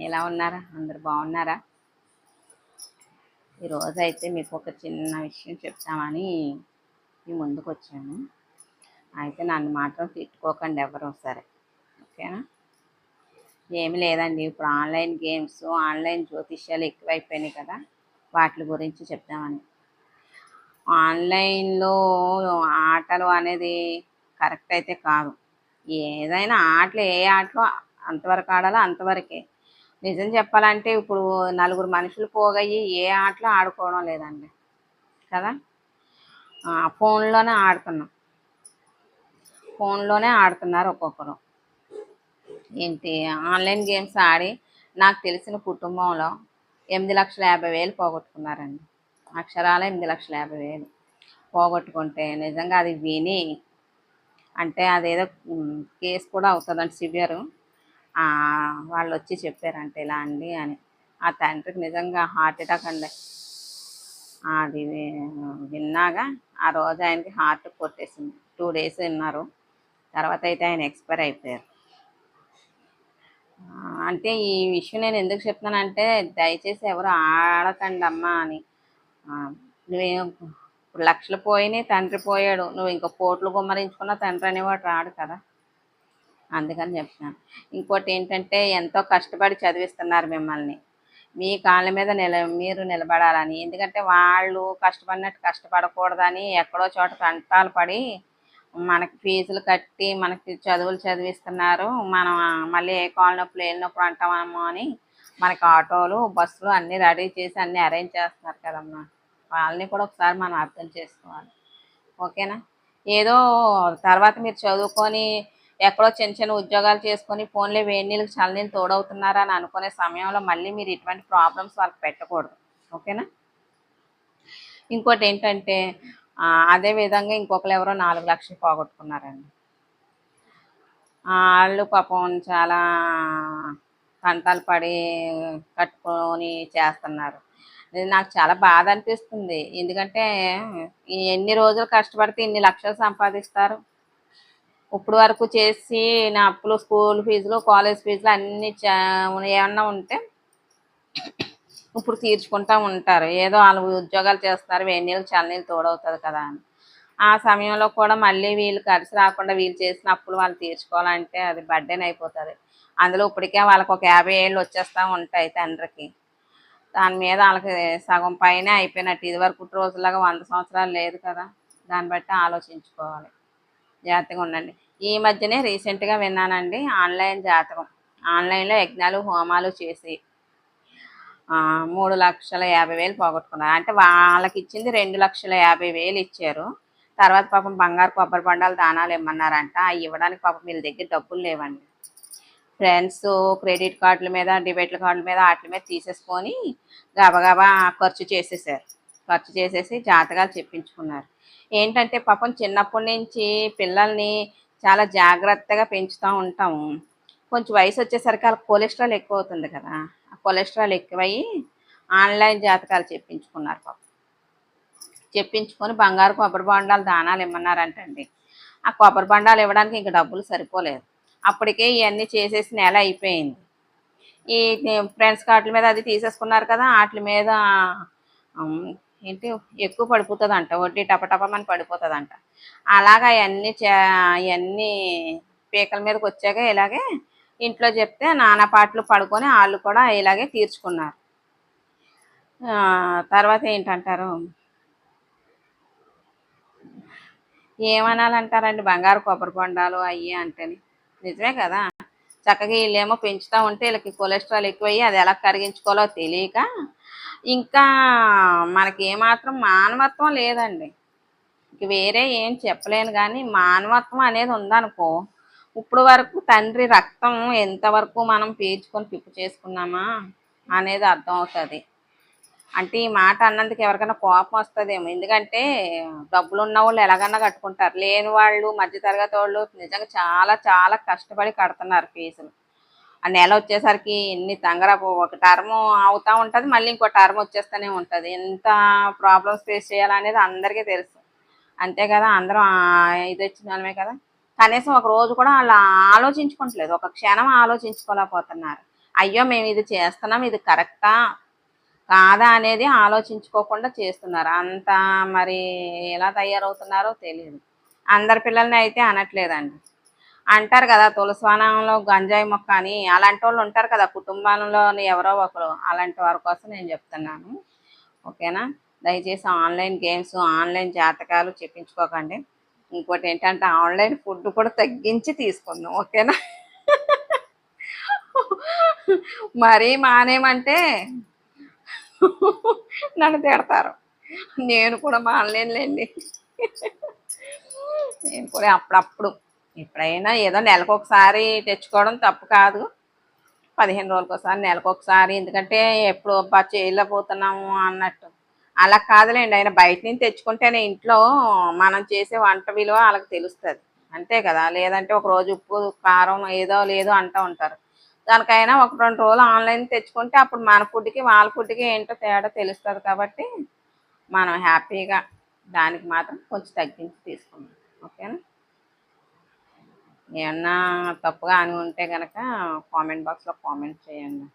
ఎలా ఉన్నారా? అందరు బాగున్నారా? ఈరోజైతే మీకు ఒక చిన్న విషయం చెప్తామని మీ ముందుకు వచ్చాను. అయితే నన్ను మాత్రం తిట్టుకోకండి ఎవరు సరే, ఓకేనా? ఏమి లేదండి, ఇప్పుడు ఆన్లైన్ గేమ్స్, ఆన్లైన్ జ్యోతిష్యాలు ఎక్కువైపోయినాయి కదా, వాటి గురించి చెప్తామని. ఆన్లైన్లో ఆటలు అనేది కరెక్ట్ అయితే కాదు. ఏదైనా ఆటలు, ఏ ఆటలో అంతవరకు ఆడాలో అంతవరకే. నిజం చెప్పాలంటే ఇప్పుడు నలుగురు మనుషులు పోగయ్యి ఏ ఆటలో ఆడుకోవడం లేదండి కదా. ఫోన్లోనే ఆడుతున్నారు ఒక్కొక్కరు. ఏంటి ఆన్లైన్ గేమ్స్ ఆడి నాకు తెలిసిన కుటుంబంలో 8,50,000 పోగొట్టుకున్నారండి. అక్షరాల 8,50,000 పోగొట్టుకుంటే నిజంగా అది విని, అంటే అదేదో కేసు కూడా అవుతుందండి, సివియర్. వాళ్ళు వచ్చి చెప్పారంటే ఇలా అండి అని. ఆ తండ్రికి నిజంగా హార్ట్ అటాక్ అండి. అది విన్నాగా ఆ రోజు ఆయనకి హార్ట్ కొట్టేసింది. 2 days విన్నారు, తర్వాత అయితే ఆయన ఎక్స్పైర్ అయిపోయారు. అంటే ఈ విషయం నేను ఎందుకు చెప్తున్నానంటే, దయచేసి ఎవరు ఆడకండి అమ్మా అని. నువ్వేం ఇప్పుడు లక్షలు పోయినాయి, తండ్రి పోయాడు, నువ్వు ఇంకా కోట్లు గుమ్మరించుకున్న తండ్రి అనేవాడు రాడు కదా. అందుకని చెప్తున్నాను. ఇంకోటి ఏంటంటే, ఎంతో కష్టపడి చదివిస్తున్నారు మిమ్మల్ని, మీ కాళ్ళ మీద మీరు నిలబడాలని. ఎందుకంటే వాళ్ళు కష్టపడినట్టు కష్టపడకూడదని ఎక్కడో చోట తంటాలు పడి మనకి ఫీజులు కట్టి మనకి చదువులు చదివిస్తున్నారు. మనం మళ్ళీ ఏ కాళ్ళ నొప్పులు ఏ నొప్పులు అంటామేమో అని మనకి ఆటోలు, బస్సులు అన్నీ రెడీ చేసి అన్నీ అరేంజ్ చేస్తున్నారు కదమ్మా. వాళ్ళని కూడా ఒకసారి మనం అర్థం చేసుకోవాలి, ఓకేనా? ఏదో తర్వాత మీరు చదువుకొని ఎక్కడో చిన్న చిన్న ఉద్యోగాలు చేసుకొని ఫోన్లే వేడి నీళ్ళకి చల్లనీళ్ళు తోడవుతున్నారా అని అనుకునే సమయంలో మళ్ళీ మీరు ఇటువంటి ప్రాబ్లమ్స్ వాళ్ళకి పెట్టకూడదు, ఓకేనా? ఇంకోటి ఏంటంటే, అదే విధంగా ఇంకొకరు ఎవరో 4 లక్షలు పోగొట్టుకున్నారండి. వాళ్ళు పాపం చాలా తంటాలు పడి కట్టుకొని చేస్తున్నారు. నాకు చాలా బాధ అనిపిస్తుంది. ఎందుకంటే ఎన్ని రోజులు కష్టపడితే ఇన్ని లక్షలు సంపాదిస్తారు? ఇప్పుడు వరకు చేసి నా అప్పులు, స్కూల్ ఫీజులు, కాలేజ్ ఫీజులు అన్నీ ఏమన్నా ఉంటే ఇప్పుడు తీర్చుకుంటూ ఉంటారు. ఏదో వాళ్ళు ఉద్యోగాలు చేస్తున్నారు, వేడి నీళ్ళు చల్లనీళ్ళు తోడవుతుంది కదా అని. ఆ సమయంలో కూడా మళ్ళీ వీళ్ళు కలిసి రాకుండా వీళ్ళు చేసిన అప్పులు వాళ్ళు తీర్చుకోవాలంటే అది బర్డెన్ అయిపోతుంది. అందులో ఇప్పటికే వాళ్ళకి ఒక 50 ఏళ్ళు వచ్చేస్తూ ఉంటాయి తండ్రికి. దాని మీద వాళ్ళకి సగం పైన అయిపోయినట్టు. ఇదివరకు రోజులాగా 100 సంవత్సరాలు లేదు కదా. దాన్ని బట్టి ఆలోచించుకోవాలి, జాగ్రత్తగా ఉండండి. ఈ మధ్యనే రీసెంట్గా విన్నానండి, ఆన్లైన్ జాతకం, ఆన్లైన్లో యజ్ఞాలు హోమాలు చేసి 3,50,000 పోగొట్టుకున్నారు. అంటే వాళ్ళకి ఇచ్చింది 2,50,000 ఇచ్చారు. తర్వాత పాపం బంగారు కొబ్బరి బండాలు దానాలు ఇమ్మన్నారంట. అవి ఇవ్వడానికి పాపం వీళ్ళ దగ్గర డబ్బులు లేవండి. ఫ్రెండ్స్ క్రెడిట్ కార్డుల మీద, డెబిట్ కార్డుల మీద వాటి మీద తీసేసుకొని గబగబా ఖర్చు చేసేసి జాతకాలు చెప్పించుకున్నారు. ఏంటంటే పాపం చిన్నప్పటి నుంచి పిల్లల్ని చాలా జాగ్రత్తగా పెంచుతూ ఉంటాము. కొంచెం వయసు వచ్చేసరికి వాళ్ళకి కొలెస్ట్రాల్ ఎక్కువ అవుతుంది కదా. ఆ కొలెస్ట్రాల్ ఎక్కువయ్యి ఆన్లైన్ జాతకాలు చెప్పించుకున్నారు పాపం. చెప్పించుకొని బంగారు కొబ్బరి బొండాలు దానాలు ఇమ్మన్నారంటండి. ఆ కొబ్బరి బొండాలు ఇవ్వడానికి ఇంక డబ్బులు సరిపోలేదు. అప్పటికే ఇవన్నీ చేసేసి నెల అయిపోయింది. ఈ ఫ్రెండ్స్ కార్డుల మీద అది తీసేసుకున్నారు కదా, వాటి మీద ఏంటి ఎక్కువ పడిపోతుందంట, వడ్డీ టపటపమని పడిపోతుందంట. అలాగా అవన్నీ పీకల మీదకి వచ్చాక ఇలాగే ఇంట్లో చెప్తే నానా పాటలు పడుకొని వాళ్ళు కూడా ఇలాగే తీర్చుకున్నారు. తర్వాత ఏంటంటారు, ఏమనాలంటారండి, బంగారు కొబ్బరి బొండాలు అయ్యి అంటేని. నిజమే కదా. చక్కగా వీళ్ళేమో పెంచుతూ ఉంటే వీళ్ళకి కొలెస్ట్రాల్ ఎక్కువయ్యి అది ఎలా కరిగించుకోవాలో తెలియక, ఇంకా మనకి ఏమాత్రం మానవత్వం లేదండి. ఇంక వేరే ఏం చెప్పలేను కానీ మానవత్వం అనేది ఉందనుకో, ఇప్పుడు వరకు తండ్రి రక్తం ఎంతవరకు మనం పీల్చుకొని పిప్పు చేసుకున్నామా అనేది అర్థం అవుతుంది. అంటే ఈ మాట అన్నందుకు ఎవరికైనా కోపం వస్తుందేమో. ఎందుకంటే డబ్బులు ఉన్న వాళ్ళు ఎలాగన్నా కట్టుకుంటారు, లేని వాళ్ళు మధ్యతరగతి వాళ్ళు నిజంగా చాలా చాలా కష్టపడి కడుతున్నారు ఫీజులు. ఆ నెల వచ్చేసరికి ఎన్ని తంగరపు, ఒక టర్మ్ అవుతూ ఉంటుంది, మళ్ళీ ఇంకో టర్మ్ వచ్చేస్తూనే ఉంటుంది. ఎంత ప్రాబ్లమ్స్ ఫేస్ చేయాలనేది అందరికీ తెలుసు, అంతే కదా. అందరం ఇది వచ్చిన వాళ్ళమే కదా. కనీసం ఒక రోజు కూడా వాళ్ళు ఆలోచించుకోవట్లేదు, ఒక క్షణం ఆలోచించుకోలేకపోతున్నారు. అయ్యో మేము ఇది చేస్తున్నాం, ఇది కరెక్టా కాదా అనేది ఆలోచించుకోకుండా చేస్తున్నారు. అంత మరి ఎలా తయారవుతున్నారో తెలియదు. అందరి పిల్లల్ని అయితే అనట్లేదండి. అంటారు కదా తులసివనంలో గంజాయి మొక్క అని, అలాంటి వాళ్ళు ఉంటారు కదా కుటుంబంలోని ఎవరో ఒకరు, అలాంటి వారి కోసం నేను చెప్తున్నాను. ఓకేనా? దయచేసి ఆన్లైన్ గేమ్స్, ఆన్లైన్ జాతకాలు చెప్పించుకోకండి. ఇంకోటి ఏంటంటే ఆన్లైన్ ఫుడ్ కూడా తగ్గించి తీసుకుందాం. ఓకేనా? మరీ మానేమంటే నన్ను తిడతారు. నేను కూడా మానలేనులేండి. నేను కూడా అప్పుడప్పుడు ఎప్పుడైనా ఏదో నెలకొకసారి తెచ్చుకోవడం తప్పు కాదు. 15 రోజులకోసారి, నెలకొకసారి, ఎందుకంటే ఎప్పుడు అబ్బా చేయలేకపోతున్నాము అన్నట్టు. అలా కాదులేండి. ఆయన బయట నుంచి తెచ్చుకుంటేనే ఇంట్లో మనం చేసే వంట విలువ వాళ్ళకి తెలుస్తుంది. అంతే కదా! లేదంటే ఒకరోజు ఉప్పు, కారం ఏదో లేదో అంటూ ఉంటారు. దానికైనా ఒక 2 రోజులు ఆన్లైన్ తెచ్చుకుంటే అప్పుడు మన ఫుడ్‌కి, వాళ్ళ ఫుడ్‌కి ఏంటో తేడా తెలుస్తుంది కాబట్టి మనం హ్యాపీగా దానికి మాత్రం కొంచెం తగ్గించి తీసుకుందాం. ఓకేనా? ఏమన్నా తప్పుగా అని ఉంటే గనక కామెంట్ బాక్స్‌లో కామెంట్ చేయండి.